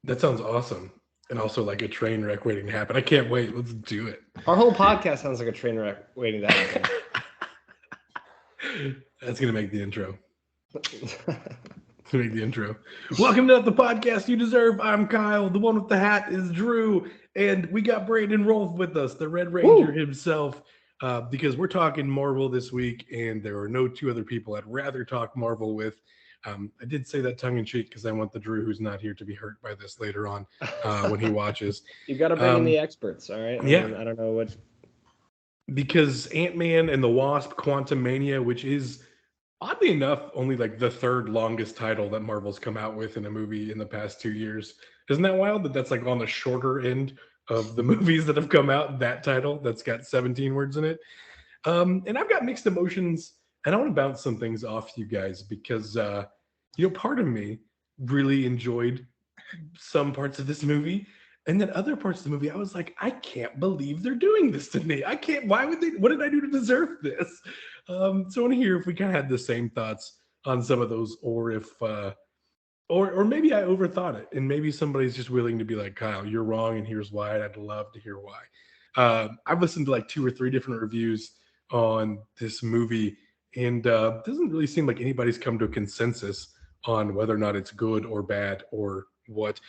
That sounds awesome. And also like a train wreck waiting to happen. I can't wait. Let's do it. Our whole podcast sounds like a train wreck waiting to happen. That's going to make the intro. Make the intro. Welcome to the podcast you deserve. I'm Kyle. The one with the hat is Drew. And we got Brandon Rolfe with us, the Red Ranger himself, because we're talking Marvel this week, and there are no two other people I'd rather talk Marvel with. I did say that tongue-in-cheek because I want the Drew who's not here to be hurt by this later on when he watches. You've got to bring in the experts, all right? I mean, I don't know what... Because Ant-Man and the Wasp, Quantumania, which is, oddly enough, only like the third longest title that Marvel's come out with in a movie in the past 2 years. Isn't that wild that that's like on the shorter end of the movies that have come out, that title that's got 17 words in it? And I've got mixed emotions, and I want to bounce some things off you guys because, part of me really enjoyed some parts of this movie. And then other parts of the movie, I was like, I can't believe they're doing this to me. What did I do to deserve this? So I want to hear if we kind of had the same thoughts on some of those, or if, or maybe I overthought it, and maybe somebody's just willing to be like, Kyle, you're wrong, and here's why, and I'd love to hear why. I've listened to like 2 or 3 different reviews on this movie, and it doesn't really seem like anybody's come to a consensus on whether or not it's good or bad or what.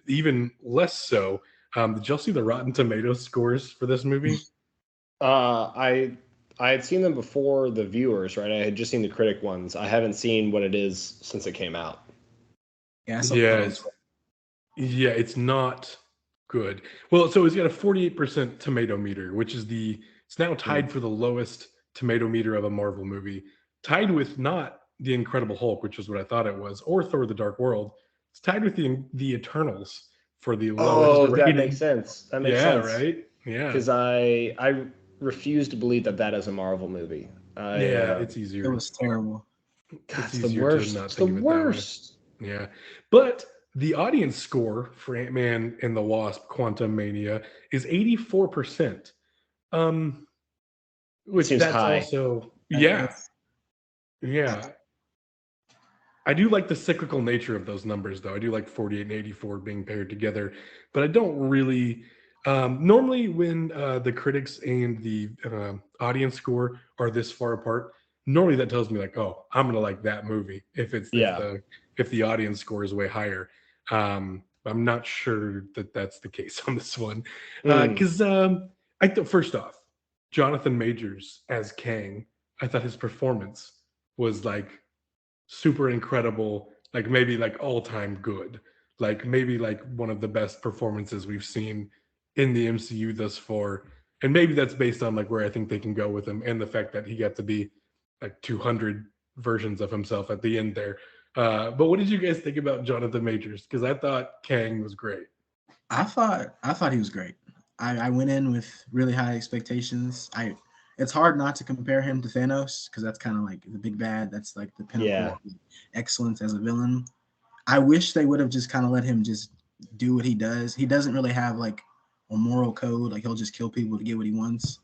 Even less so, did y'all see the Rotten Tomatoes scores for this movie? I had seen them before the viewers, right? I had just seen the critic ones. I haven't seen what it is since it came out. It's not good. Well, so it's got a 48% tomato meter, which is it's now tied for the lowest tomato meter of a Marvel movie, tied with not The Incredible Hulk, which is what I thought it was, or Thor: The Dark World. It's tied with the Eternals for the lowest rating. That makes sense. That makes sense. Yeah, right? Yeah. Because I refuse to believe that is a Marvel movie. It's easier. It was terrible. God, it's the worst. It's the worst. Yeah. But the audience score for Ant-Man and the Wasp: Quantumania is 84%. Which seems that's high. Also, yeah. I do like the cyclical nature of those numbers, though. I do like 48 and 84 being paired together, but I don't really. Normally, when the critics and the audience score are this far apart, normally that tells me like, oh, I'm gonna like that movie. If the audience score is way higher, I'm not sure that that's the case on this one, because I thought, first off, Jonathan Majors as Kang, I thought his performance was like super incredible, like maybe like all-time good, like maybe like one of the best performances we've seen in the MCU thus far. And maybe that's based on like where I think they can go with him, and the fact that he got to be like 200 versions of himself at the end there. But what did you guys think about Jonathan Majors? Because I thought Kang was great. I thought he was great. I went in with really high expectations. It's hard not to compare him to Thanos, because that's kind of like the big bad. That's like the pinnacle of excellence as a villain. I wish they would have just kind of let him just do what he does. He doesn't really have like a moral code. Like, he'll just kill people to get what he wants.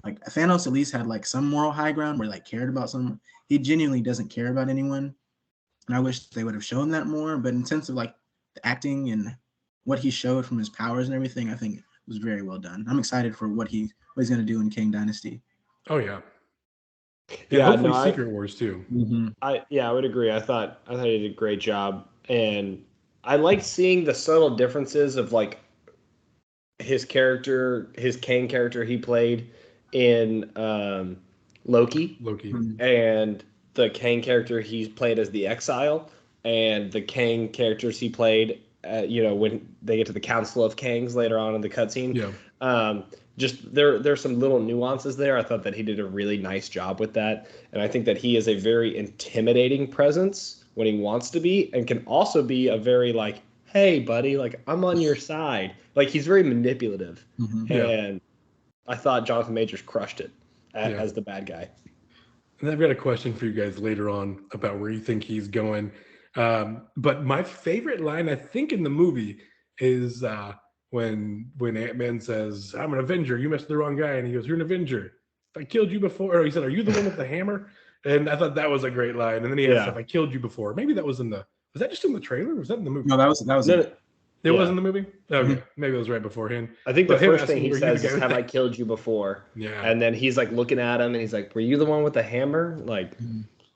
Like, Thanos at least had like some moral high ground where he like cared about someone. He genuinely doesn't care about anyone. And I wish they would have shown that more. But in terms of like the acting and what he showed from his powers and everything, I think it was very well done. I'm excited for what he's going to do in Kang Dynasty. Oh yeah. Hopefully Secret Wars too. Mm-hmm. I would agree. I thought he did a great job, and I liked seeing the subtle differences of like his Kang character he played in Loki, and the Kang character he played as the Exile, and the Kang characters he played, when they get to the Council of Kangs later on in the cutscene. Yeah. Just there's some little nuances there. I thought that he did a really nice job with that, and I think that he is a very intimidating presence when he wants to be, and can also be a very like, hey buddy, like I'm on your side. Like, he's very manipulative, and I thought Jonathan Majors crushed it as the bad guy. And I've got a question for you guys later on about where you think he's going. But my favorite line, I think, in the movie is when Ant-Man says, I'm an Avenger, you messed with the wrong guy. And he goes, you're an Avenger. If I killed you before, or he said, are you the one with the hammer? And I thought that was a great line. And then he asked if I killed you before. Maybe that was was that just in the trailer? Or was that in the movie? No, that was no, It Yeah. was in the movie? Okay. Mhm. Maybe it was right beforehand. I think But the him first thing asking, he "Were you the says guy is, with "Have the-" I killed you before?" Yeah. And then he's like looking at him, and he's like, "Were you the one with the hammer?" Like,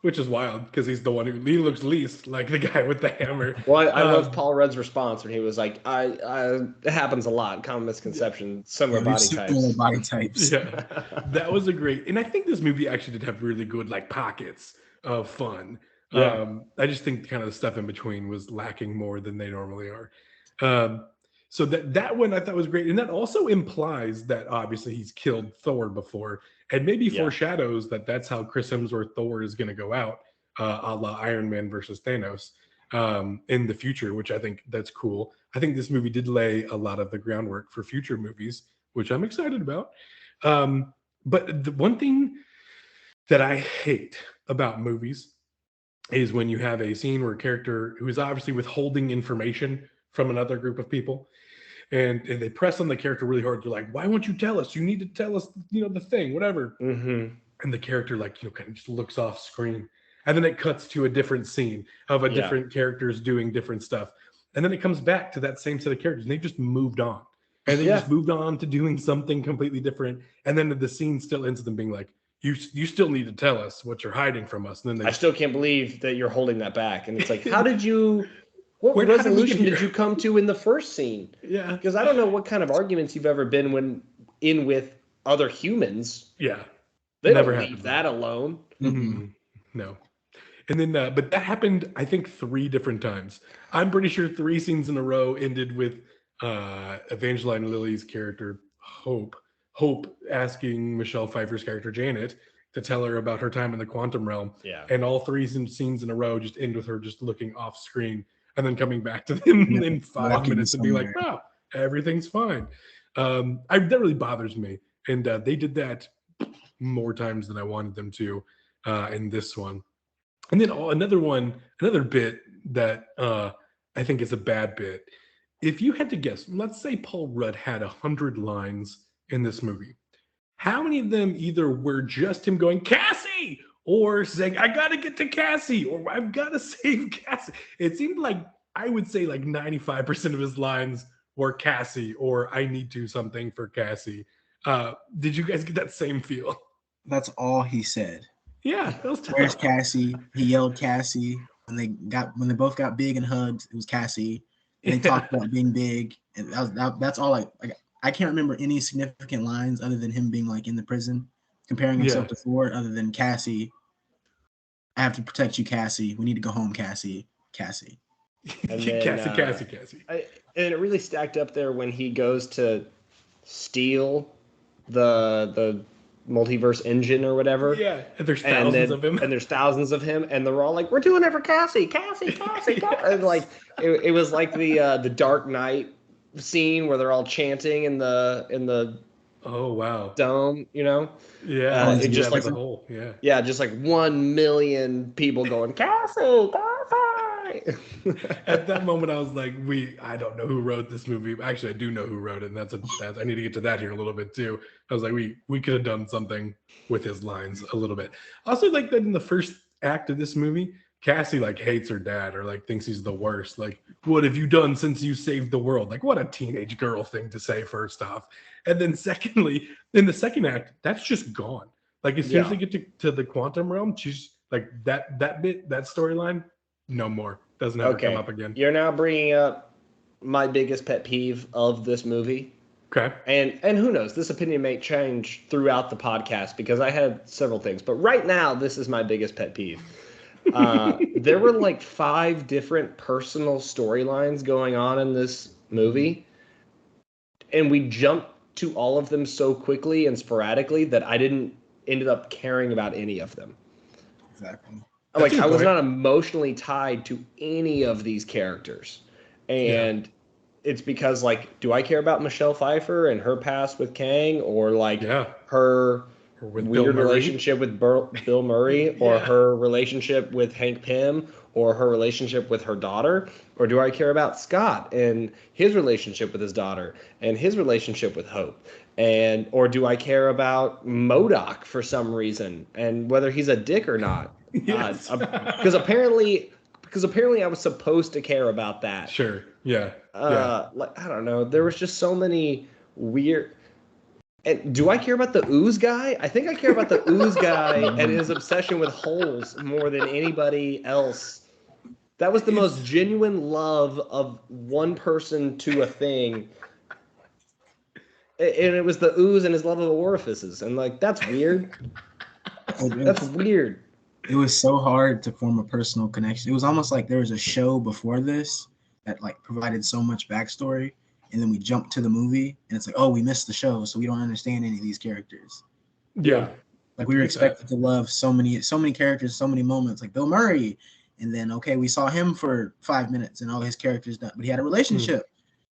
Which is wild because he's the one who he looks least like the guy with the hammer. well, I loved Paul Rudd's response when he was like, it happens a lot, common misconception, similar Yeah, we have body similar types." body types. Yeah. That was a great, and I think this movie actually did have really good like pockets of fun. Yeah. I just think kind of the stuff in between was lacking more than they normally are. Um, so that one I thought was great, and that also implies that obviously he's killed Thor before, and maybe Yeah. foreshadows that that's how Chris Hemsworth Thor is going to go out, a la Iron Man versus Thanos, in the future, which I think that's cool. I think this movie did lay a lot of the groundwork for future movies, which I'm excited about. But the one thing that I hate about movies is when you have a scene where a character who is obviously withholding information from another group of people, and they press on the character really hard. They're like, "Why won't you tell us? You need to tell us, the thing, whatever." Mm-hmm. And the character, like, kind of just looks off screen, and then it cuts to a different scene of a Yeah. different characters doing different stuff, and then it comes back to that same set of characters, and they just moved on, and they Yeah. just moved on to doing something completely different, and then the scene still ends with them being like, you still need to tell us what you're hiding from us. And then they I still can't believe that you're holding that back. And it's like, what How did we resolution get did here? you come to in the first scene? Yeah. Because I don't know what kind of arguments you've ever been in with other humans. Yeah. They Never don't happened. leave that alone. Mhm. No. And then, but that happened, I think, 3 different times. I'm pretty sure 3 scenes in a row ended with Evangeline Lilly's character, Hope asking Michelle Pfeiffer's character, Janet, to tell her about her time in the quantum realm. Yeah. And all 3 scenes in a row just end with her just looking off screen and then coming back to them Yeah, in 5 walking minutes and being like, somewhere. "Oh, everything's fine." That really bothers me. And they did that more times than I wanted them to in this one. And then another bit that I think is a bad bit. If you had to guess, let's say Paul Rudd had 100 lines in this movie. How many of them either were just him going, "Cassie," or saying, "I gotta get to Cassie," or "I've gotta save Cassie"? It seemed like, I would say, like 95% of his lines were Cassie or "I need to something for Cassie." Did you guys get that same feel? That's all he said. Yeah, that was Where's tough. Cassie? He yelled Cassie when they both got big and hugged. It was Cassie, and they talked about being big, and that's all. I can't remember any significant lines other than him being like in the prison, comparing himself to Ford. Other than Cassie, I have to protect you, Cassie. We need to go home, Cassie. Cassie. And then, Cassie. And it really stacked up there when he goes to steal the multiverse engine or whatever. Yeah, and there's thousands of him. And there's thousands of him, and they're all like, "We're doing it for Cassie, Cassie, Cassie." Yes. And like it was like the Dark Knight scene where they're all chanting in the Oh wow. dome, Yeah, it just like the whole. Yeah. Yeah, just like 1 million people going, "Cassie, Cassie." At that moment, I was like, I don't know who wrote this movie. Actually, I do know who wrote it, and I need to get to that here in a little bit too. I was like, we could have done something with his lines a little bit. Also, like that in the first act of this movie, Cassie like hates her dad or like thinks he's the worst. Like, "What have you done since you saved the world?" Like, what a teenage girl thing to say, first off. And then secondly, in the second act, that's just gone. Like as soon as they get to the quantum realm, she's like that storyline, no more. Doesn't ever come up again. You're now bringing up my biggest pet peeve of this movie. Okay. And who knows, this opinion may change throughout the podcast because I had several things. But right now, this is my biggest pet peeve. There were like 5 different personal storylines going on in this movie. And we jumped to all of them so quickly and sporadically that I didn't ended up caring about any of them. Exactly. Like I was not emotionally tied to any of these characters. And it's because like, do I care about Michelle Pfeiffer and her past with Kang, or like her weird relationship with Bill Murray, or her relationship with Hank Pym, or her relationship with her daughter? Or do I care about Scott and his relationship with his daughter and his relationship with Hope? Or do I care about MODOK for some reason and whether he's a dick or not? Yes. Because apparently because apparently I was supposed to care about that. Sure. Yeah. Like I don't know. There was just so many weird. And do I care about the ooze guy? I think I care about the ooze guy and his obsession with holes more than anybody else. That was the most genuine love of one person to a thing. And it was the ooze and his love of orifices. And like, that's weird. That's weird. It was so hard to form a personal connection. It was almost like there was a show before this that like provided so much backstory, and then we jumped to the movie, and it's like, oh, we missed the show, so we don't understand any of these characters. Yeah. Like we were expected to love so many characters, so many moments, like Bill Murray, and then okay, we saw him for 5 minutes, and all his characters done, but he had a relationship,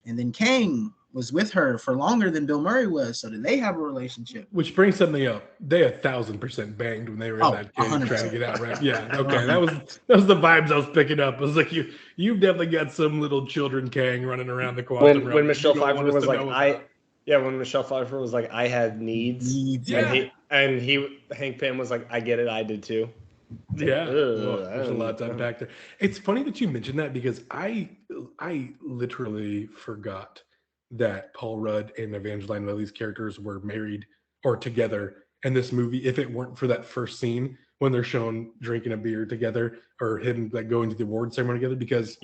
and then Kang was with her for longer than Bill Murray was, so did they have a relationship? Which brings something up. They 1,000% banged when they were in that cage 100%. trying to get out, right? Yeah, okay. That was the vibes I was picking up. I was like, you've definitely got some little children Kang running around the quantum realm. When Michelle Pfeiffer was like, when Michelle Pfeiffer was like, I had needs. Yeah. And Hank Pym was like, I get it, I did too. Yeah. There's a lot to unpack there. It's funny that you mentioned that because I literally forgot that Paul Rudd and Evangeline Lilly's characters were married or together in this movie. If it weren't for that first scene when they're shown drinking a beer together or him like going to the award ceremony together, because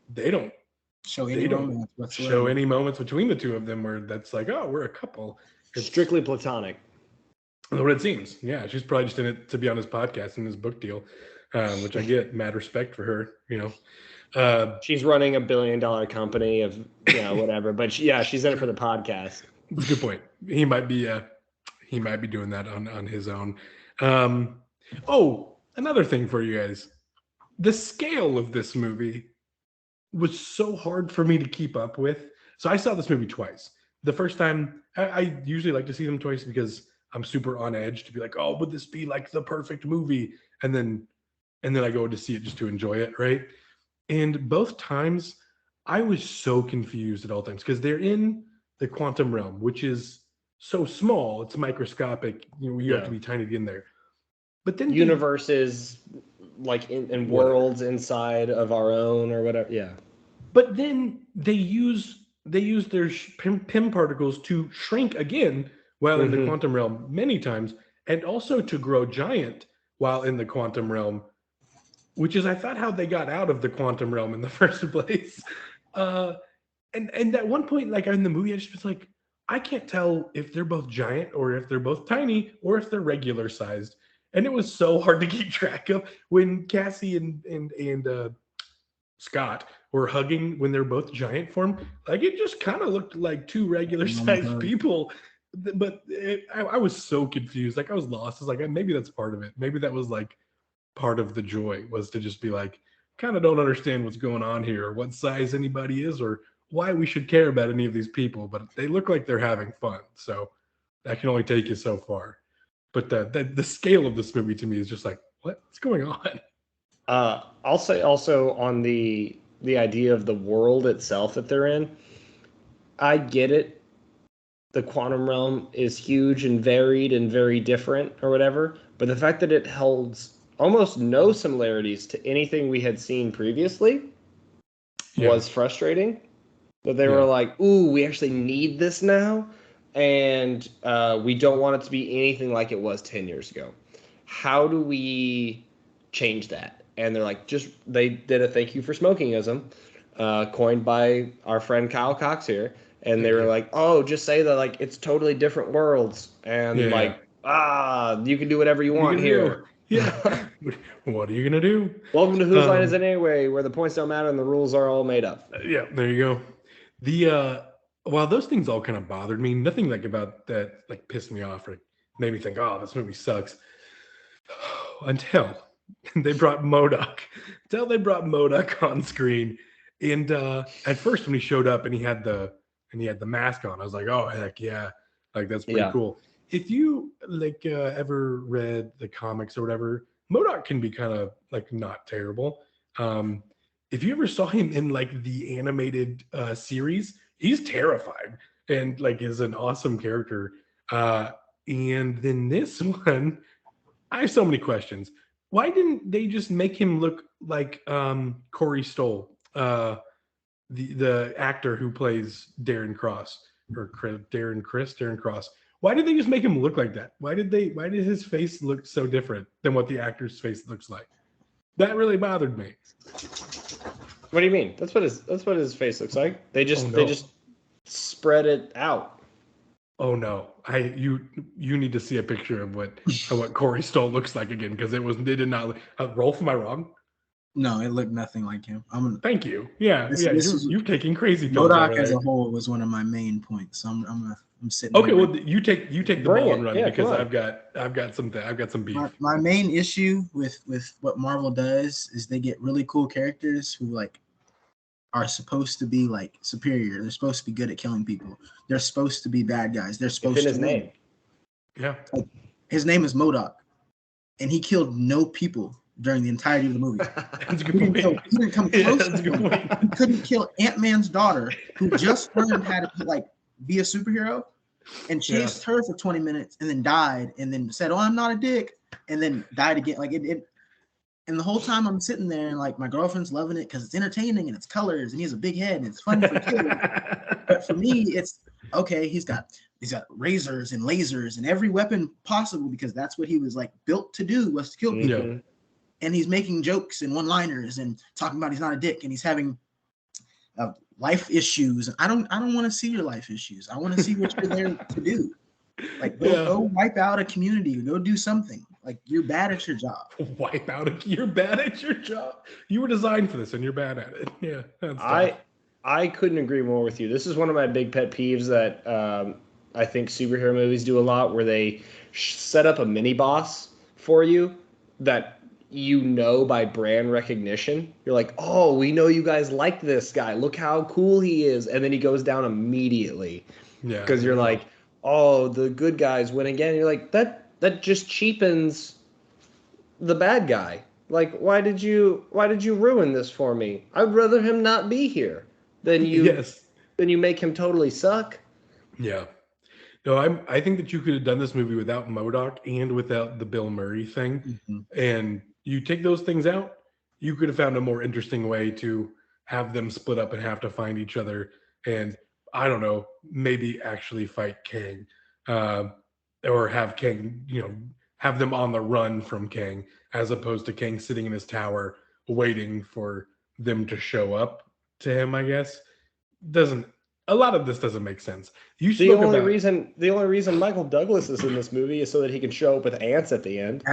they don't show any moments between the two of them where that's like, oh, we're a couple. It's strictly platonic. That's what it seems. Yeah, she's probably just in it to be on his podcast and his book deal, which I get mad respect for her. She's running $1 billion company of whatever, but she's in it for the podcast. That's a good point. He might be doing that on his own. Another thing for you guys, the scale of this movie was so hard for me to keep up with. So I saw this movie twice. The first time, I usually like to see them twice because I'm super on edge to be like, oh, would this be like the perfect movie? And then I go to see it just to enjoy it, right? And both times I was so confused at all times because they're in the quantum realm, which is so small, it's microscopic. You have to be tiny to get in there. But then universes like in worlds inside of our own or whatever. Yeah. But then they use their Pym particles to shrink again while in the quantum realm many times, and also to grow giant while in the quantum realm, which is, I thought, how they got out of the quantum realm in the first place. And at one point, like in the movie, I just was like, I can't tell if they're both giant or if they're both tiny or if they're regular sized. And it was so hard to keep track of when Cassie and Scott were hugging when they're both giant form. Like it just kind of looked like two regular sized people. But I was so confused. Like I was lost. I was like, maybe that's part of it. Maybe that was like part of the joy, was to just be like, kind of don't understand what's going on here or what size anybody is or why we should care about any of these people. But they look like they're having fun. So that can only take you so far. But the scale of this movie to me is just like, what's going on? I'll say also on the idea of the world itself that they're in, I get it. The quantum realm is huge and varied and very different or whatever, but the fact that it holds almost no similarities to anything we had seen previously was frustrating. That they were like, ooh, we actually need this now, and we don't want it to be anything like it was 10 years ago. How do we change that? And they're like, they did a thank you for smokingism, coined by our friend Kyle Cox here. And they were like, oh, just say that like it's totally different worlds. And you can do whatever you want here. Yeah. What are you going to do? Welcome to Whose Line Is It Anyway, where the points don't matter and the rules are all made up. Yeah, there you go. While those things all kind of bothered me, nothing like about that like pissed me off or made me think, oh, this movie sucks. Until they brought MODOK. Until they brought MODOK on screen. And at first when he showed up and he had the mask on, I was like, oh heck yeah. Like that's pretty cool. If you like ever read the comics or whatever, MODOK can be kind of like not terrible. If you ever saw him in like the animated series, he's terrified and like is an awesome character. And then this one, I have so many questions. Why didn't they just make him look like Corey Stoll, the actor who plays Darren Cross or Darren Cross? Why did they just make him look like that? Why did his face look so different than what the actor's face looks like? That really bothered me. What do you mean? That's what his face looks like. They just spread it out. Oh no! You need to see a picture of what Corey Stoll looks like again, because it did not. Rolf, am I wrong? No, it looked nothing like him. Thank you. Yeah, you're taking crazy pills. MODOK as a whole was one of my main points, so I'm sitting. Okay, well you take the ball and run, because I've got some beef. My main issue with what Marvel does is they get really cool characters who like are supposed to be like superior. They're supposed to be good at killing people. They're supposed to be bad guys. They're supposed to his name. Yeah. Like, his name is MODOK, and he killed no people during the entirety of the movie. He didn't come close to him. He couldn't kill Ant-Man's daughter, who just learned how to like be a superhero, and chased her for 20 minutes and then died, and then said, "Oh, I'm not a dick," and then died again. Like it. And the whole time I'm sitting there and like my girlfriend's loving it because it's entertaining and it's colors and he has a big head and it's fun for kids. But for me, it's okay. He's got razors and lasers and every weapon possible, because that's what he was like built to do, was to kill people. Yeah. And he's making jokes and one-liners and talking about he's not a dick and he's having life issues. I don't want to see your life issues. I want to see what you're there to do. Like go wipe out a community, go do something. Like, you're bad at your job. You're bad at your job. You were designed for this and you're bad at it. Yeah. I couldn't agree more with you. This is one of my big pet peeves that I think superhero movies do a lot, where they set up a mini boss for you that by brand recognition. You're like, oh, we know you guys like this guy. Look how cool he is. And then he goes down immediately. Yeah. Because you're like, oh, the good guys win again. You're like, that just cheapens the bad guy. Like, why did you ruin this for me? I'd rather him not be here than you make him totally suck. Yeah. No, I think that you could have done this movie without MODOK and without the Bill Murray thing. Mm-hmm. And you take those things out, you could have found a more interesting way to have them split up and have to find each other. And I don't know, maybe actually fight Kang. Or have Kang, have them on the run from Kang, as opposed to Kang sitting in his tower waiting for them to show up to him, I guess. A lot of this doesn't make sense. The only reason Michael Douglas is in this movie is so that he can show up with ants at the end.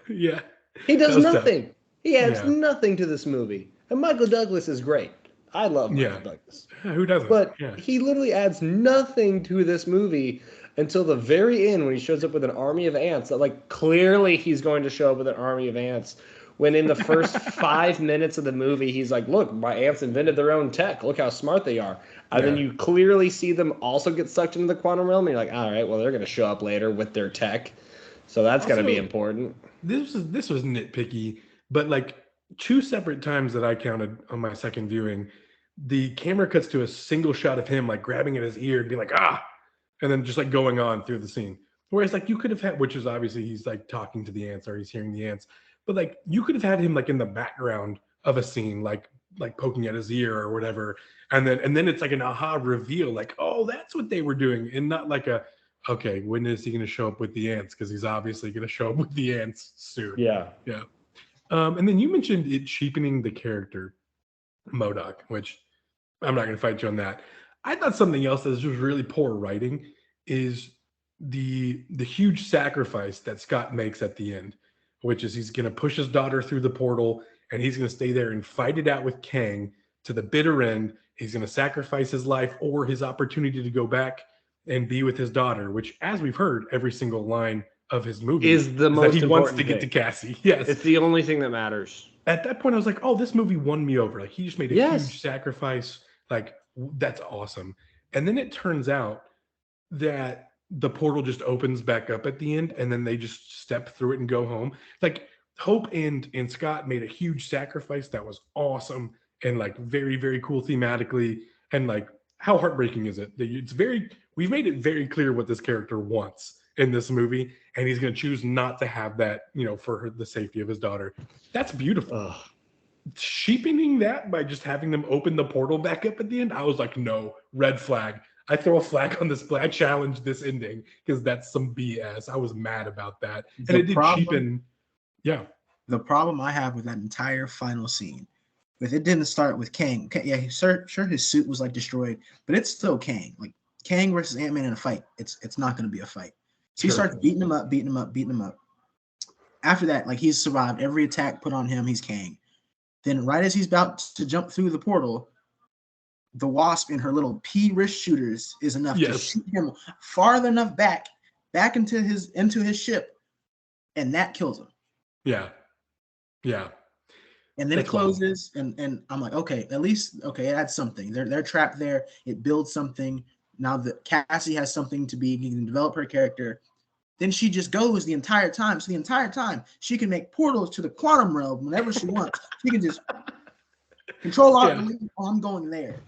Yeah. He does nothing. Tough. He adds nothing to this movie. And Michael Douglas is great. I love Michael Douglas. Who doesn't? But he literally adds nothing to this movie until the very end, when he shows up with an army of ants. That, like, clearly he's going to show up with an army of ants. When in the first 5 minutes of the movie, he's like, look, my ants invented their own tech. Look how smart they are. And then you clearly see them also get sucked into the quantum realm. And you're like, all right, well, they're going to show up later with their tech. So that's going to be important. This was nitpicky, but like 2 separate times that I counted on my second viewing, the camera cuts to a single shot of him like grabbing at his ear and being like, ah, and then just like going on through the scene. Whereas like you could have had, which is obviously he's like talking to the ants or he's hearing the ants, but like you could have had him like in the background of a scene, like poking at his ear or whatever. And then it's like an aha reveal, like, oh, that's what they were doing. And not like okay, when is he going to show up with the ants? Because he's obviously going to show up with the ants soon. Yeah. Yeah. And then you mentioned it cheapening the character MODOK, which I'm not going to fight you on that. I thought something else that was just really poor writing is the huge sacrifice that Scott makes at the end, which is he's going to push his daughter through the portal and he's going to stay there and fight it out with Kang to the bitter end. He's going to sacrifice his life or his opportunity to go back and be with his daughter, which, as we've heard, every single line of his movie is the most that he wants to get to Cassie. Yes. It's the only thing that matters. At that point, I was like, oh, this movie won me over. Like, he just made a huge sacrifice. Like, that's awesome. And then it turns out that the portal just opens back up at the end, and then they just step through it and go home. Like, Hope and Scott made a huge sacrifice that was awesome and, like, very, very cool thematically. And, like, how heartbreaking is it? We've made it very clear what this character wants. in this movie, and he's going to choose not to have that, for the safety of his daughter. That's beautiful. Ugh. Cheapening that by just having them open the portal back up at the end, I was like, no, red flag. I throw a flag on this play. I challenge this ending because that's some BS. I was mad about that. And it did cheapen. Yeah. The problem I have with that entire final scene, if it didn't start with Kang, yeah, sure, his suit was like destroyed, but it's still Kang. Like Kang versus Ant-Man in a fight, it's not going to be a fight. So he starts beating him up. After that, like he's survived every attack put on him. He's Kang. Then right as he's about to jump through the portal, the Wasp in her little pea wrist shooters is enough to shoot him farther enough back into his ship, and that kills him. Yeah. Yeah. And then it closes, and I'm like, okay, at least it adds something. They're trapped there. It builds something. Now that Cassie has something to be, you can develop her character. Then she just goes the entire time. So the entire time she can make portals to the quantum realm whenever she wants. She can just control alt delete. Oh, I'm going there.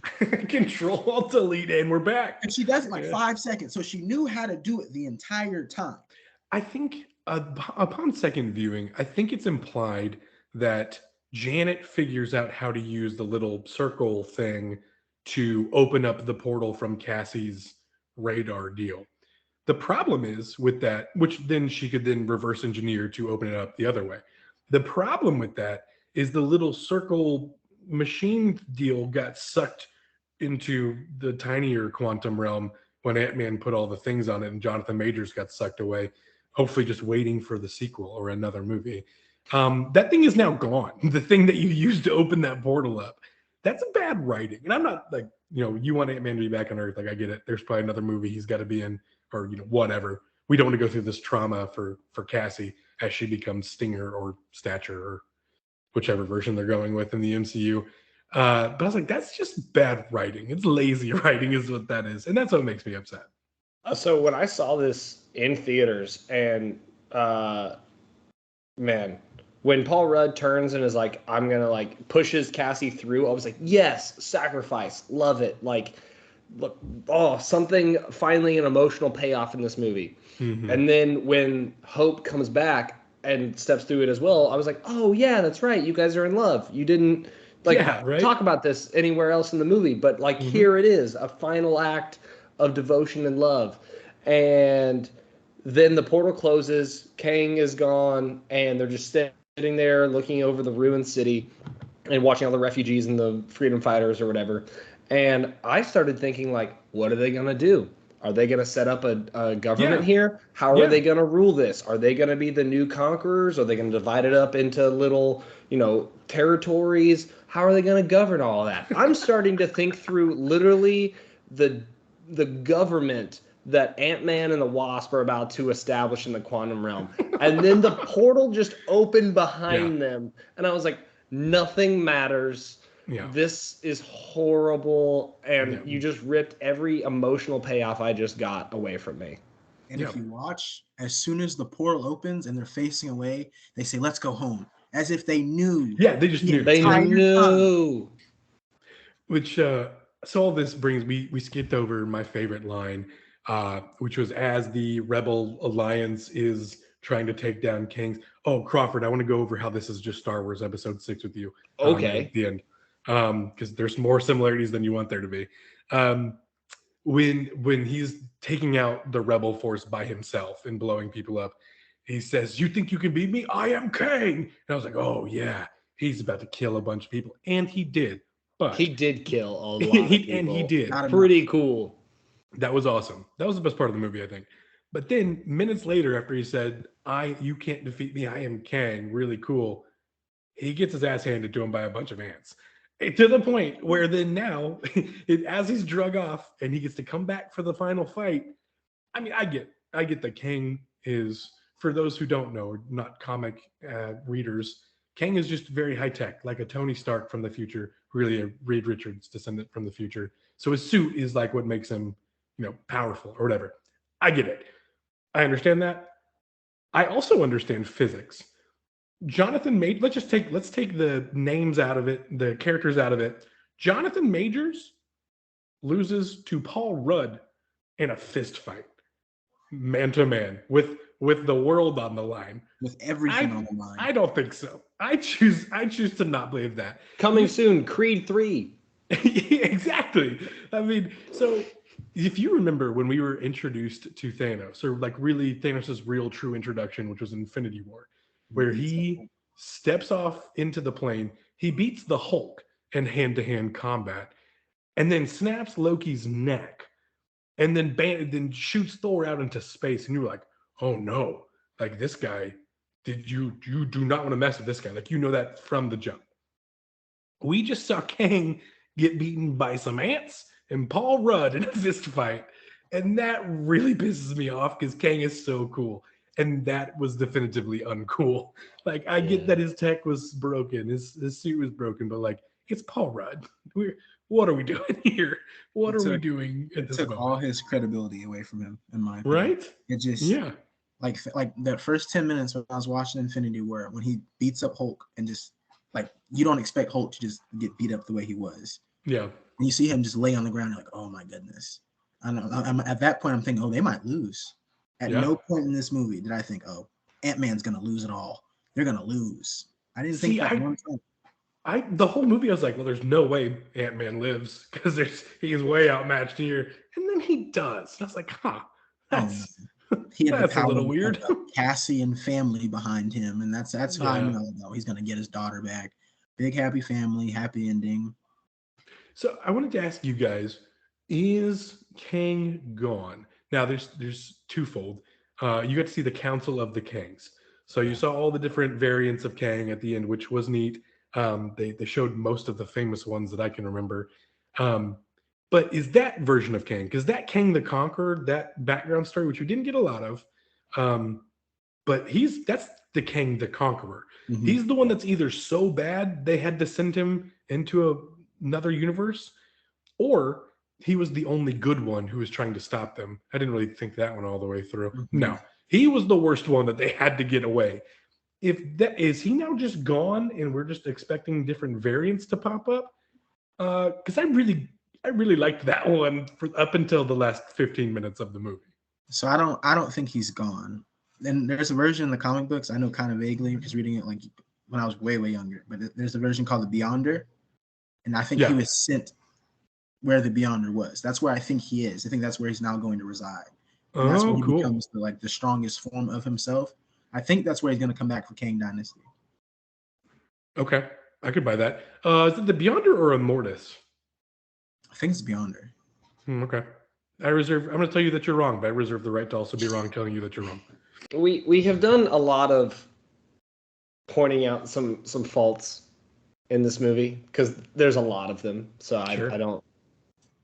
Control alt delete, and we're back. And she does it like 5 seconds. So she knew how to do it the entire time. I think upon second viewing, I think it's implied that Janet figures out how to use the little circle thing to open up the portal from Cassie's radar deal. The problem is with that, which then she could then reverse engineer to open it up the other way. The problem with that is the little circle machine deal got sucked into the tinier quantum realm when Ant-Man put all the things on it and Jonathan Majors got sucked away, hopefully just waiting for the sequel or another movie. That thing is now gone. The thing that you used to open that portal up. That's a bad writing. And I'm not like, you want Ant-Man to be back on Earth. Like, I get it. There's probably another movie he's got to be in, or, whatever. We don't want to go through this trauma for Cassie as she becomes Stinger or Stature or whichever version they're going with in the MCU. But I was like, that's just bad writing. It's lazy writing is what that is. And that's what makes me upset. So when I saw this in theaters and, man, when Paul Rudd turns and is like, I'm going to like pushes Cassie through, I was like, yes, sacrifice. Love it. Like, look, something, finally an emotional payoff in this movie. Mm-hmm. And then when Hope comes back and steps through it as well, I was like, oh yeah, that's right. You guys are in love. You didn't talk about this anywhere else in the movie, but like here it is, a final act of devotion and love. And then the portal closes, Kang is gone, and they're just sitting there looking over the ruined city and watching all the refugees and the freedom fighters or whatever. And I started thinking, like, what are they going to do? Are they going to set up a government here? How are they going to rule this? Are they going to be the new conquerors? Are they going to divide it up into little, territories? How are they going to govern all of that? I'm starting to think through literally the government that Ant-Man and the Wasp are about to establish in the quantum realm. And then the portal just opened behind them. And I was like, nothing matters. Yeah. This is horrible. And you just ripped every emotional payoff I just got away from me. And if you watch, as soon as the portal opens and they're facing away, they say, let's go home. As if they knew. Yeah, they just knew. They knew. Which, so all this brings, we skipped over my favorite line, which was as the Rebel Alliance is trying to take down Kings. Oh, Crawford, I want to go over how this is just Star Wars Episode 6 with you. Okay. At the end. Because there's more similarities than you want there to be. When he's taking out the rebel force by himself and blowing people up, he says, "You think you can beat me? I am Kang." And I was like, "Oh yeah, he's about to kill a bunch of people," and he did. But he did kill a lot of people. And he did. Pretty cool. That was awesome. That was the best part of the movie, I think. But then minutes later, after he said, "You can't defeat me. I am Kang," really cool. He gets his ass handed to him by a bunch of ants. To the point where then now, as he's drug off and he gets to come back for the final fight, I mean, I get that Kang is, for those who don't know, not comic readers, Kang is just very high tech, like a Tony Stark from the future, really a Reed Richards descendant from the future. So his suit is like what makes him, powerful or whatever. I get it. I understand that. I also understand physics. Jonathan Majors, let's take the names out of it, the characters out of it. Jonathan Majors loses to Paul Rudd in a fist fight. man to man with the world on the line. with everything on the line. I don't think so. I choose to not believe that. Coming soon, Creed 3. Exactly. I mean, so if you remember when we were introduced to Thanos, or like really Thanos' real true introduction, which was Infinity War, where he steps off into the plane, he beats the Hulk in hand-to-hand combat, and then snaps Loki's neck, and then shoots Thor out into space, and you're like, oh no, like this guy, you do not want to mess with this guy. Like, you know that from the jump. We just saw Kang get beaten by some ants and Paul Rudd in a fist fight. And that really pisses me off because Kang is so cool. And that was definitively uncool. Like, I get that his tech was broken, his suit was broken, but like, it's Paul Rudd. What are we doing here? What are we doing at this moment? It took all his credibility away from him, in my opinion. Right? It just, like the first 10 minutes when I was watching Infinity War, when he beats up Hulk and just, like, you don't expect Hulk to just get beat up the way he was. Yeah. And you see him just lay on the ground, you're like, oh my goodness. I don't know. I'm at that point, I'm thinking, oh, they might lose. At no point in this movie did I think, oh, Ant-Man's gonna lose it all. They're gonna lose. I didn't think that one time. The whole movie, I was like, well, there's no way Ant-Man lives because he's way outmatched here. And then he does. And I was like, that's a little weird. Cassie and family behind him, and that's how I know he's gonna get his daughter back. Big happy family, happy ending. So I wanted to ask you guys, is Kang gone? Now there's twofold. You got to see the Council of the Kangs. So you saw all the different variants of Kang at the end, which was neat. They showed most of the famous ones that I can remember. But is that version of Kang? Because that Kang the Conqueror, that background story, which we didn't get a lot of, but that's the Kang the Conqueror. Mm-hmm. He's the one that's either so bad they had to send him into another universe, or he was the only good one who was trying to stop them. I didn't really think that one all the way through. Mm-hmm. No, he was the worst one that they had to get away. Is he now just gone and we're just expecting different variants to pop up? Because I really liked that one up until the last 15 minutes of the movie. So I don't think he's gone. And there's a version in the comic books I know kind of vaguely because reading it like when I was way younger. But there's a version called the Beyonder, and I think he was sent where the Beyonder was. That's where I think he is. I think that's where he's now going to reside. And that's where he becomes the strongest form of himself. I think that's where he's going to come back for Kang Dynasty. Okay, I could buy that. Is it the Beyonder or Immortus? I think it's Beyonder. Okay. I'm going to tell you that you're wrong, but I reserve the right to also be wrong telling you that you're wrong. We have done a lot of pointing out some faults in this movie because there's a lot of them. So I don't.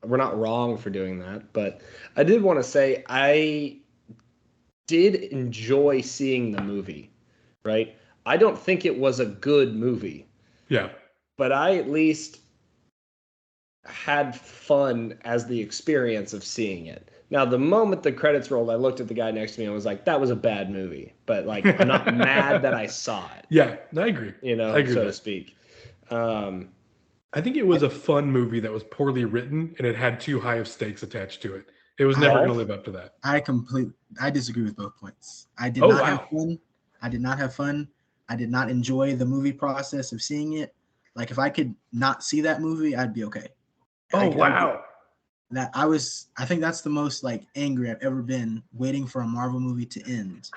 We're not wrong for doing that, but I did want to say I did enjoy seeing the movie. Right? I don't think it was a good movie. Yeah. But I at least had fun as the experience of seeing it. Now, the moment the credits rolled, I looked at the guy next to me and was like, that was a bad movie. But, like, I'm not mad that I saw it. Yeah, I agree. So to speak. I think it was a fun movie that was poorly written, and it had too high of stakes attached to it. It was never going to live up to that. I disagree with both points. I did not have fun. I did not have fun. I did not enjoy the movie process of seeing it. Like, if I could not see that movie, I'd be okay. Wow. I think that's the most angry I've ever been waiting for a Marvel movie to end.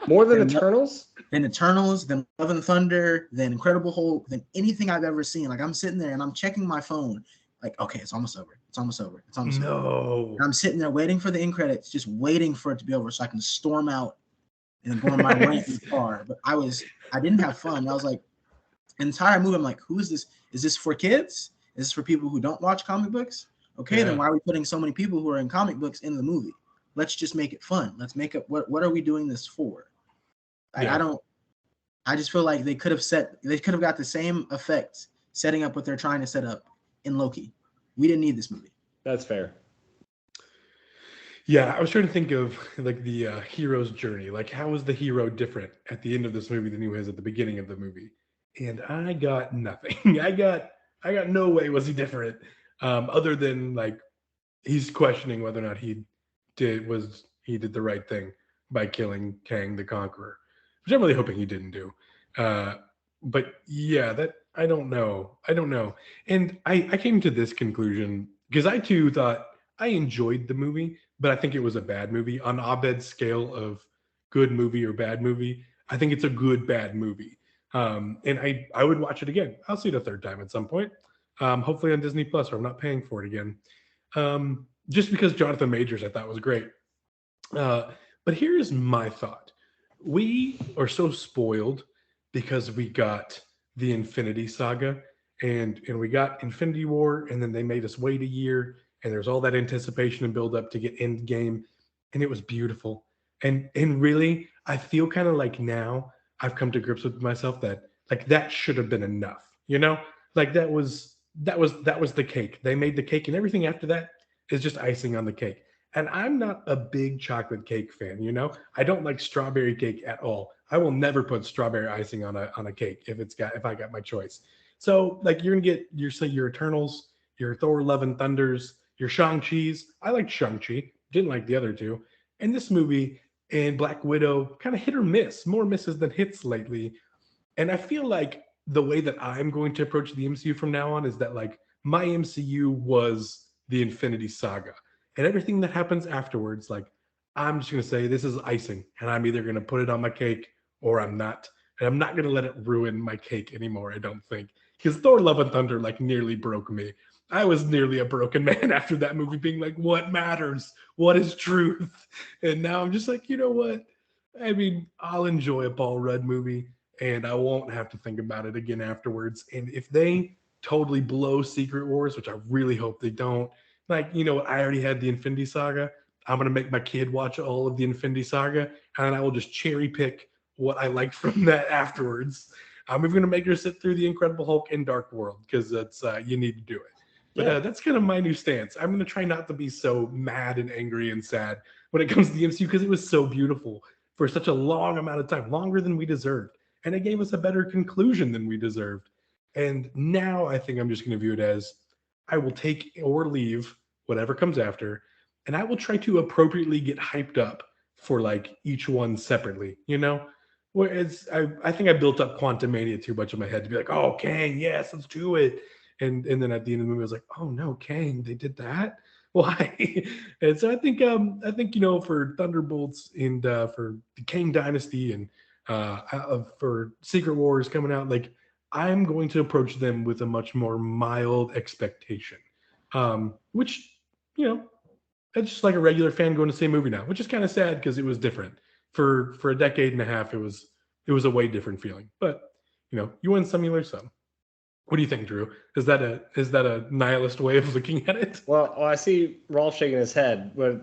More than Eternals? Than Eternals, than Love and Thunder, than Incredible Hulk, than anything I've ever seen. Like, I'm sitting there and I'm checking my phone. Like, okay, it's almost over. It's almost over. It's almost over. And I'm sitting there waiting for the end credits, just waiting for it to be over so I can storm out and go on my rant in the car. But I didn't have fun. I was like, the entire movie, I'm like, who is this? Is this for kids? Is this for people who don't watch comic books? Okay, then why are we putting so many people who are in comic books in the movie? Let's just make it fun. Let's make it. What are we doing this for? I just feel like they could have got the same effect setting up what they're trying to set up in Loki. We didn't need this movie. That's fair. Yeah, I was trying to think of the hero's journey. Like, how is the hero different at the end of this movie than he was at the beginning of the movie? And I got nothing. I got no way was he different, other than he's questioning whether or not he was he did the right thing by killing Kang the Conqueror, which I'm really hoping he didn't do. Uh, but yeah, that I don't know. I don't know. And I came to this conclusion because I too thought I enjoyed the movie, but I think it was a bad movie. On Abed's scale of good movie or bad movie, I think it's a good bad movie. And I would watch it again. I'll see it a third time at some point. Hopefully on Disney Plus, or I'm not paying for it again. Just because Jonathan Majors I thought was great. Uh, but here's my thought: we are so spoiled because we got the Infinity Saga, and we got Infinity War, and then they made us wait a year, and there's all that anticipation and build up to get Endgame, and it was beautiful. And really, I feel kind of like now I've come to grips with myself that like that should have been enough, you know, like that was the cake. They made the cake, and everything after that is just icing on the cake. And I'm not a big chocolate cake fan, you know. I don't like strawberry cake at all. I will never put strawberry icing on a cake if I got my choice. So like you're gonna get your Eternals, your Thor Love and Thunders, your Shang-Chi's. I like Shang-Chi, didn't like the other two. And this movie and Black Widow kind of hit or miss, more misses than hits lately. And I feel like the way that I'm going to approach the MCU from now on is that like my MCU was the Infinity Saga, and everything that happens afterwards, like I'm just gonna say this is icing, and I'm either gonna put it on my cake or I'm not, and I'm not gonna let it ruin my cake anymore. I don't think, because Thor: Love and Thunder like nearly broke me. I was nearly a broken man after that movie, being like, "What matters? What is truth?" And now I'm just like, you know what? I mean, I'll enjoy a Paul Rudd movie and I won't have to think about it again afterwards. And if they totally blow Secret Wars, which I really hope they don't, like, you know, I already had the Infinity Saga. I'm going to make my kid watch all of the Infinity Saga, and I will just cherry pick what I like from that afterwards. I'm even going to make her sit through the Incredible Hulk and Dark World because that's you need to do it. But Yeah. that's kind of my new stance. I'm going to try not to be so mad and angry and sad when it comes to the MCU because it was so beautiful for such a long amount of time, longer than we deserved. And it gave us a better conclusion than we deserved. And now I think I'm just going to view it as I will take or leave whatever comes after, and I will try to appropriately get hyped up for like each one separately, you know? Whereas I think I built up Quantumania too much in my head to be like, oh, Kang, yes, let's do it. And then at the end of the movie, I was like, oh no, Kang, they did that? Why? And so I think you know for Thunderbolts and for the Kang Dynasty and for Secret Wars coming out, like I'm going to approach them with a much more mild expectation, which you know it's just like a regular fan going to see a movie now, which is kind of sad because it was different for a decade and a half. It was a way different feeling, but you know you win some, you lose some. What do you think, Drew? Is that a nihilist way of looking at it? Well, I see Rolf shaking his head. Where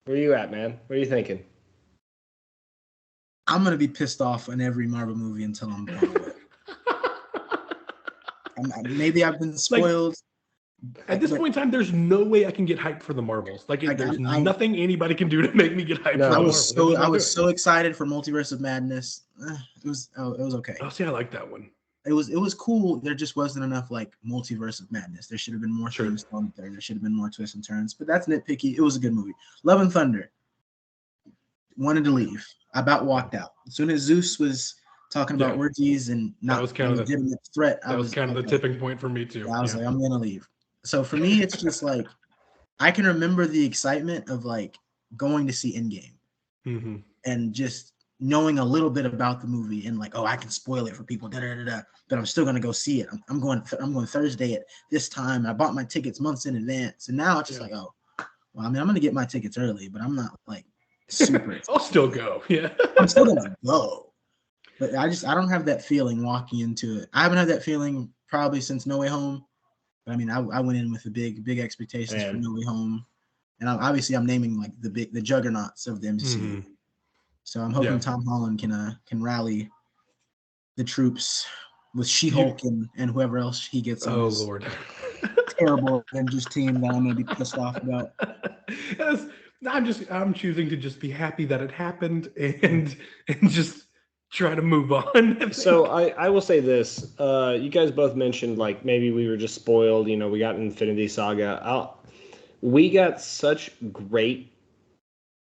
are you at, man? What are you thinking? I'm gonna be pissed off in every Marvel movie until I'm blown away. Maybe I've been spoiled. At this point in time, there's no way I can get hyped for the Marvels. There's nothing anybody can do to make me get hyped No. for the I Marvels. was so excited for Multiverse of Madness. It was okay. Oh, see, I like that one. It was cool. There just wasn't enough like Multiverse of Madness. There should have been more things thrown there. There should have been more twists and turns. But that's nitpicky. It was a good movie. Love and Thunder. Wanted to leave. I about walked out. As soon as Zeus was talking about orgies and not that was kind of the legitimate threat, that was kind of the tipping point for me too. I was like, I'm gonna leave. So for me, it's just like I can remember the excitement of like going to see Endgame and just knowing a little bit about the movie and like, oh, I can spoil it for people, but I'm still gonna go see it. I'm going Thursday at this time. I bought my tickets months in advance, and now it's just like, oh, well, I mean, I'm gonna get my tickets early, but I'm not like super. I'll still go. Yeah, I'm still gonna go, but I don't have that feeling walking into it. I haven't had that feeling probably since No Way Home. But I mean, I went in with the big expectations for No Way Home, and I'm naming like the juggernauts of the MCU. So I'm hoping Tom Holland can rally the troops with She-Hulk and whoever else he gets on this Lord, terrible Avengers team that I'm gonna be pissed off about. I'm choosing to just be happy that it happened and just try to move on. So I will say this. You guys both mentioned like maybe we were just spoiled. You know, we got Infinity Saga. We got such great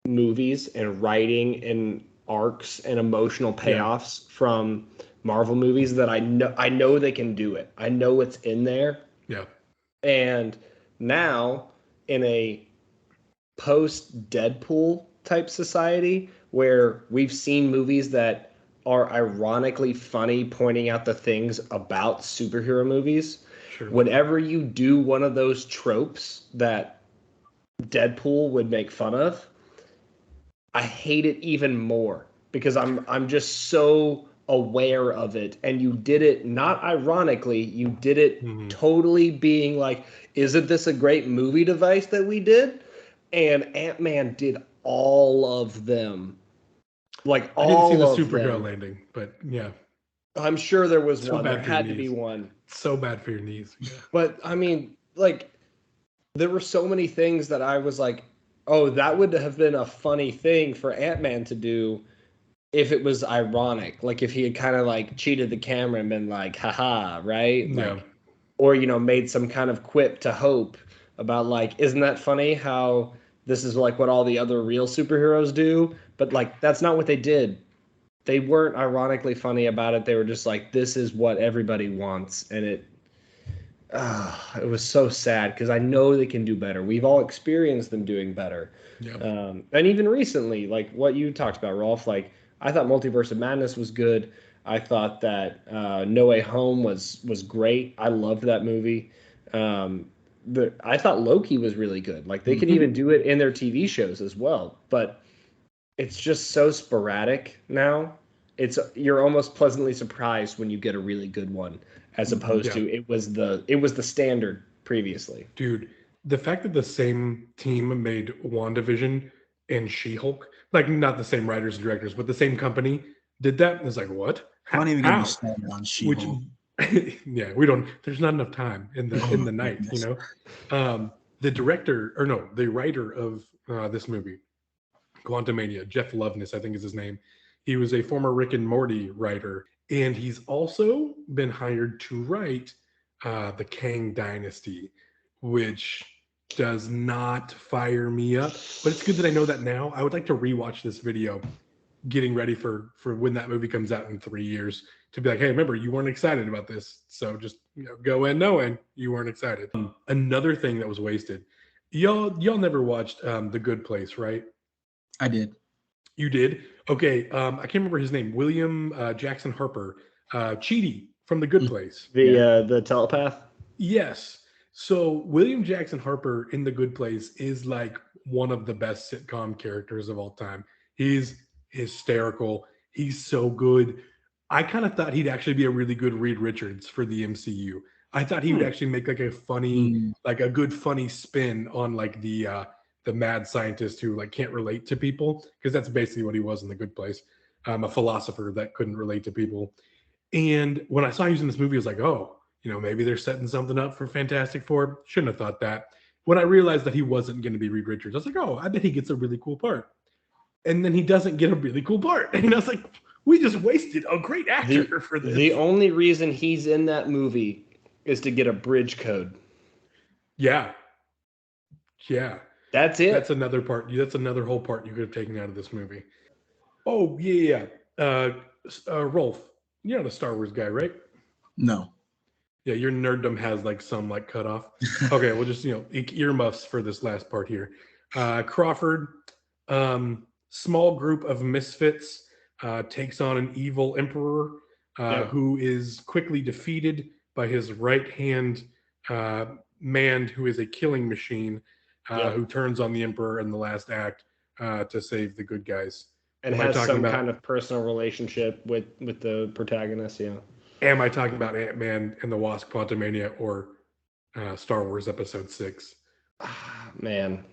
movies and writing and arcs and emotional payoffs from Marvel movies that I know they can do it. I know it's in there. Yeah. And now in a post Deadpool type society where we've seen movies that are ironically funny, pointing out the things about superhero movies. Sure. Whenever you do one of those tropes that Deadpool would make fun of, I hate it even more because I'm just so aware of it, and you did it not ironically, you did it totally being like, isn't this a great movie device that we did? And Ant-Man did all of them. Like I didn't see all the of Supergirl them. landing, but yeah. I'm sure there was So one. There bad for your had to be knees. one. So bad for your knees. Yeah. But I mean, like, there were so many things that I was like, oh, that would have been a funny thing for Ant-Man to do if it was ironic. Like if he had kind of like cheated the camera and been like, haha, right? Yeah. Like, or, made some kind of quip to Hope about like, isn't that funny how this is like what all the other real superheroes do? But like, that's not what they did. They weren't ironically funny about it. They were just like, this is what everybody wants. And it was so sad because I know they can do better. We've all experienced them doing better. Yeah. And even recently, like what you talked about, Rolf, like I thought Multiverse of Madness was good. I thought that No Way Home was great. I loved that movie. I thought Loki was really good. Like they can even do it in their TV shows as well. But it's just so sporadic now. You're almost pleasantly surprised when you get a really good one, as opposed to it was the standard previously. Dude, the fact that the same team made WandaVision and She-Hulk, like not the same writers and directors, but the same company did that. It's like, what? Don't even get me How? started on Which, She-Hulk. yeah, we don't. There's not enough time in the night, the writer of this movie, Quantumania, Jeff Loveness, I think is his name. He was a former Rick and Morty writer, and he's also been hired to write the Kang Dynasty, which does not fire me up. But it's good that I know that now. I would like to rewatch this video, getting ready for when that movie comes out in 3 years, to be like, hey, remember you weren't excited about this, so just go in knowing you weren't excited. Another thing that was wasted. Y'all never watched The Good Place, right? I did. You did? Okay. I can't remember his name. William Jackson Harper. Chidi from The Good Place. The telepath? Yes. So William Jackson Harper in The Good Place is like one of the best sitcom characters of all time. He's hysterical. He's so good. I kind of thought he'd actually be a really good Reed Richards for the MCU. I thought he would actually make like a funny, like a good funny spin on like the mad scientist who like can't relate to people, because that's basically what he was in The Good Place. A philosopher that couldn't relate to people. And when I saw he was in this movie, I was like, oh, maybe they're setting something up for Fantastic Four. Shouldn't have thought that. When I realized that he wasn't going to be Reed Richards, I was like, oh, I bet he gets a really cool part. And then he doesn't get a really cool part. And I was like, we just wasted a great actor for this. The only reason he's in that movie is to get a bridge code. Yeah. Yeah. That's it. That's another part. That's another whole part you could have taken out of this movie. Oh, yeah. Rolf, you're not a Star Wars guy, right? No. Yeah, your nerddom has like some like cut off. Okay, we'll just earmuffs for this last part here. Crawford, small group of misfits, takes on an evil emperor who is quickly defeated by his right hand man, who is a killing machine, who turns on the emperor in the last act to save the good guys. And has some kind of personal relationship with the protagonist. Yeah. Am I talking about Ant-Man and the Wasp: Quantumania or Star Wars Episode 6? Man,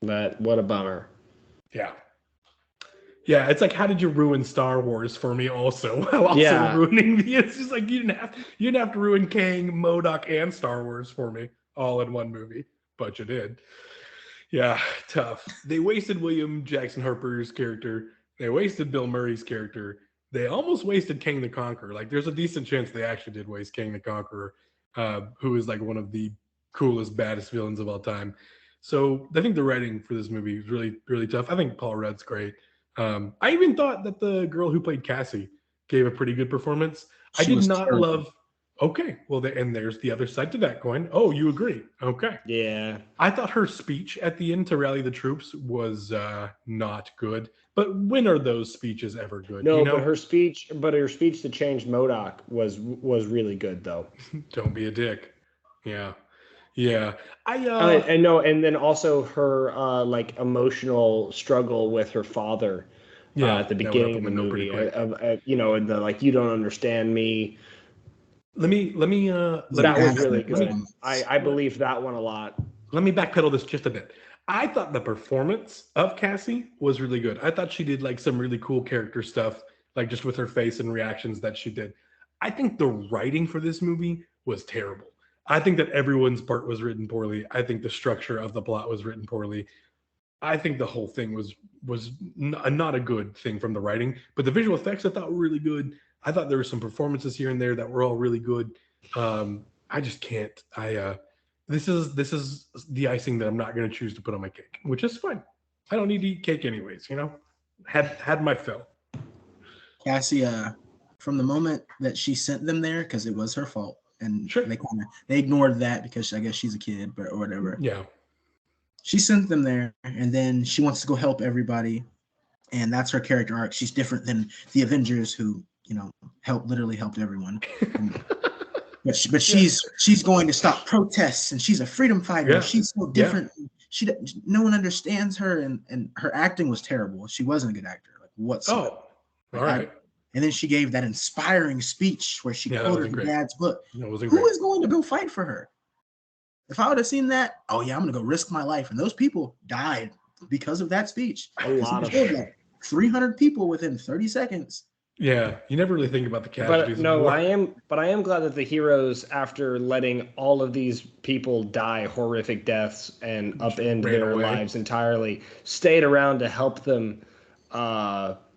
what a bummer. Yeah. Yeah, it's like, how did you ruin Star Wars for me also, while also ruining the... It's just like, you didn't have to ruin Kang, MODOK, and Star Wars for me all in one movie, but you did. Yeah, tough. They wasted William Jackson Harper's character. They wasted Bill Murray's character. They almost wasted Kang the Conqueror. Like, there's a decent chance they actually did waste Kang the Conqueror, who is like one of the coolest, baddest villains of all time. So I think the writing for this movie is really, really tough. I think Paul Rudd's great. I even thought that the girl who played Cassie gave a pretty good performance. I She did was not terrible. love. Okay, well, and there's the other side to that coin. Oh, you agree? Okay. Yeah. I thought her speech at the end to rally the troops was not good. But when are those speeches ever good? You No, know, but her speech to change MODOK was really good though. don't be a dick. Yeah, yeah. And no, and then also her like emotional struggle with her father Yeah, at the that went out beginning the of the window pretty movie. quick. And the like, you don't understand me. He's a That was badass really performance. good. I believe that one a lot. let me backpedal this just a bit. I thought the performance of Cassie was really good. I thought she did like some really cool character stuff, like just with her face and reactions that she did. I think the writing for this movie was terrible. I think that everyone's part was written poorly. I think the structure of the plot was written poorly. I think the whole thing was not a good thing from the writing, but the visual effects I thought were really good. I thought there were some performances here and there that were all really good. I just can't. This is the icing that I'm not going to choose to put on my cake, which is fine. I don't need to eat cake anyways. Had my fill. Cassie, from the moment that she sent them there, because it was her fault, and Sure. they ignored that because I guess she's a kid, but or whatever. Yeah. She sent them there, and then she wants to go help everybody, and that's her character arc. She's different than the Avengers, who literally helped everyone. But she's going to stop protests, and she's a freedom fighter. Yeah. She's so Yeah. different. No one understands her, and her acting was terrible. She wasn't a good actor, like whatsoever. Oh, all right. And then she gave that inspiring speech where she Yeah, that quoted wasn't her great. dad's book. That wasn't Who great. is going to go fight for her? If I would have seen that, oh yeah, I'm gonna go risk my life. And those people died because of that speech. A lot of like 300 people within 30 seconds. Yeah, you never really think about the casualties But no, of war. I am glad that the heroes, after letting all of these people die horrific deaths and upend ran their away. lives entirely, stayed around to help them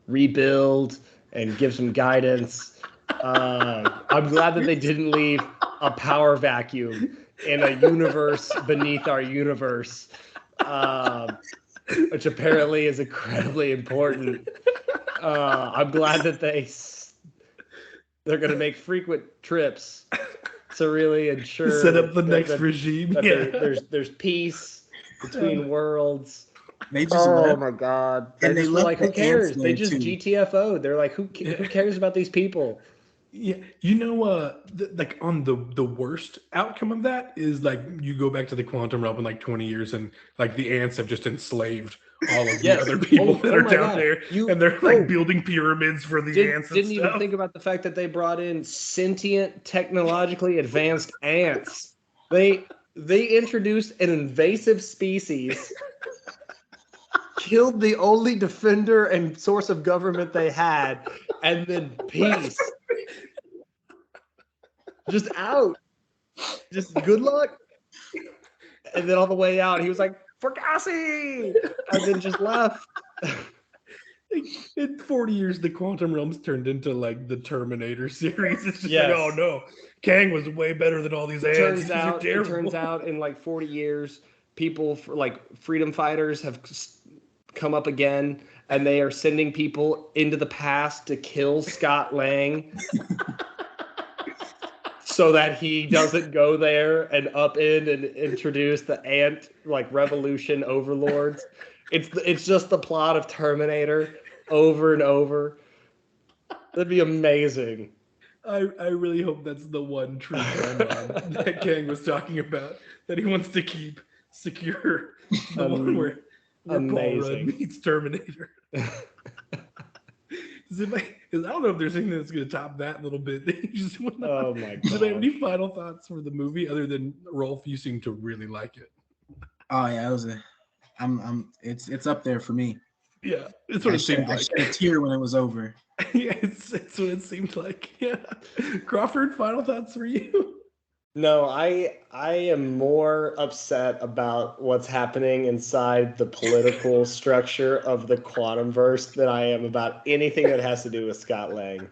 rebuild and give some guidance. I'm glad that they didn't leave a power vacuum in a universe beneath our universe, which apparently is incredibly important. I'm glad that they're going to make frequent trips to really ensure Set up the that- next that- regime. that Yeah. there's peace between worlds. They just Oh left. my god! And they just were left like, who the cares? ants They there, just too. GTFO. They're like, who cares about these people? Yeah, like on the worst outcome of that is like you go back to the quantum realm in like 20 years and like the ants have just enslaved all of the Yes. other people that are my down God. there, and they're like Oh. building pyramids for the ants and Didn't stuff. even think about the fact that they brought in sentient, technologically advanced ants. They introduced an invasive species, killed the only defender and source of government they had, and then peace. Just out. Just good luck. And then on the way out, he was like, "For Cassie!" And then just left. In 40 years, the quantum realm's turned into like the Terminator series. It's just Yes. like, oh no, Kang was way better than all these ants. It turns out in like 40 years, people like freedom fighters have come up again, and they are sending people into the past to kill Scott Lang so that he doesn't go there and upend and introduce the ant like revolution overlords. It's just the plot of Terminator over and over. That'd be amazing. I really hope that's the one true timeline that Kang was talking about, that he wants to keep secure. The one where Paul Rudd amazing. meets Terminator. I don't know if there's anything that's going to top that a little bit. Oh my Does anybody have god. any final thoughts for the movie other than Rolf? You seem to really like it. Oh yeah, it was it's up there for me. Yeah, it's what I it seemed like. shed a tear when it was over. Yeah, it's what it seemed like. Yeah, Crawford, final thoughts for you? No, I am more upset about what's happening inside the political structure of the Quantumverse than I am about anything that has to do with Scott Lang.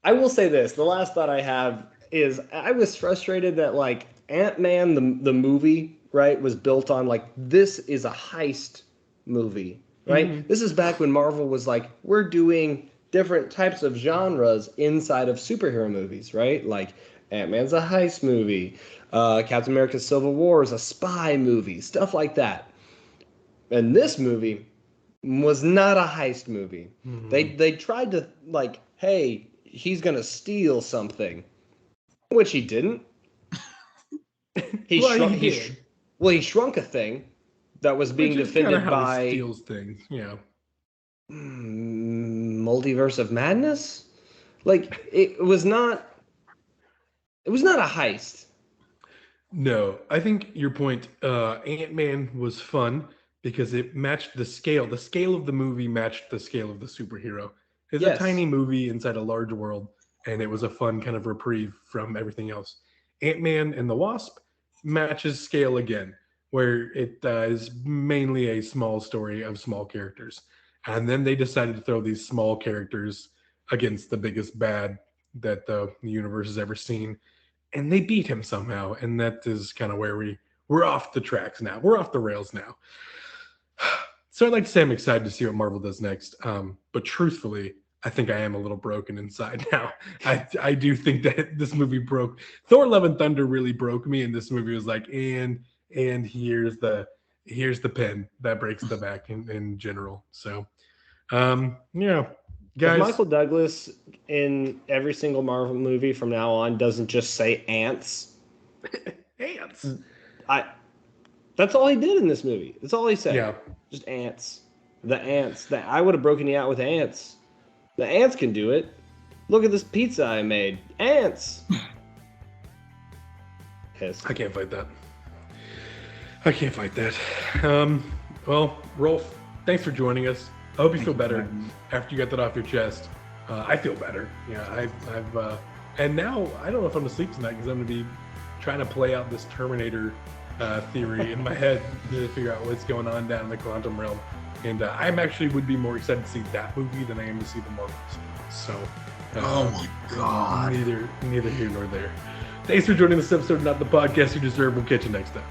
I will say this, the last thought I have is I was frustrated that like Ant-Man the movie right, was built on like, this is a heist movie, right? Mhm. This is back when Marvel was like, we're doing different types of genres inside of superhero movies, right? Like Ant-Man's a heist movie, Captain America Civil War is a spy movie, stuff like that. And this movie was not a heist movie. Mhm. They tried to like, hey, he's gonna steal something, which he didn't. He Well, shrunk. he did. He shrunk a thing that was being Which is kind of defended how by he steals things. Yeah. Multiverse of Madness. Like it was not. It was not a heist. No, I think your point, Ant-Man was fun because it matched the scale. The scale of the movie matched the scale of the superhero. It's a Yes. tiny movie inside a large world, and it was a fun kind of reprieve from everything else. Ant-Man and the Wasp matches scale again, where it is mainly a small story of small characters. And then they decided to throw these small characters against the biggest bad that the universe has ever seen, and they beat him somehow, and that is kind of where we're off the tracks now. We're off the rails now. So I'd like to say I'm excited to see what Marvel does next. But truthfully, I think I am a little broken inside now. I do think that this movie broke. Thor: Love and Thunder really broke me, and this movie was like, and here's the pen that breaks the back in general. So yeah, If guys. Michael Douglas in every single Marvel movie from now on doesn't just say ants, Ants. I that's all he did in this movie. That's all he said. Yeah. Just ants. The ants. That I would have broken you out with ants. The ants can do it. Look at this pizza I made. Ants. Piss. I can't fight that. I can't fight that. Well, Rolf, thanks for joining us. I hope you feel better after you got that off your chest. I feel better. Yeah, I've and now I don't know if I'm asleep tonight because I'm gonna be trying to play out this Terminator theory in my head to figure out what's going on down in the quantum realm. And I'm actually would be more excited to see that movie than I am to see the Marvels. So, Oh my God. neither here nor there. Thanks for joining this episode of Not the Podcast You Deserve. We'll catch you next time.